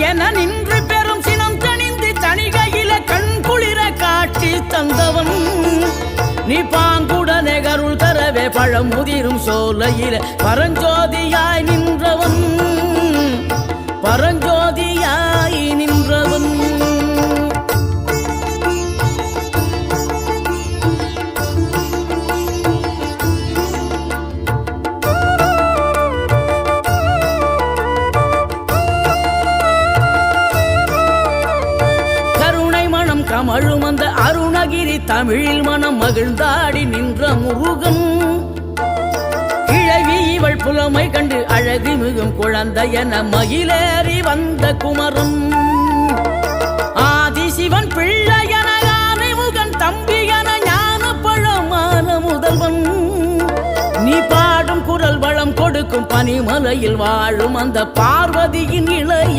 என நின்று பெரும் சினம் தணிந்து தணிகையில கண் குளிர காட்சி தந்தவன் நீ பாங்குடனே கருள் தரவே பழம் முதிரும் சோலையில பரஞ்சோதியாய் நின்றவன் பரஞ்சோதியாய் நின்றவன் கமழும் அந்த அருணகிரி தமிழில் மனம் மகிழ்ந்தாடி நின்ற முருகன் கிழவி இவள் புலமை கண்டு அழகு மிகும் குழந்தை என மகிழேறி வந்த குமரன் ஆதிசிவன் பிள்ளை என ஆனைமுகன் தம்பி என ஞான பழமான முதல்வன் நீ பாடும் குரல் வளம் கொடுக்கும் பனிமலையில் வாழும் அந்த பார்வதியின் இளைய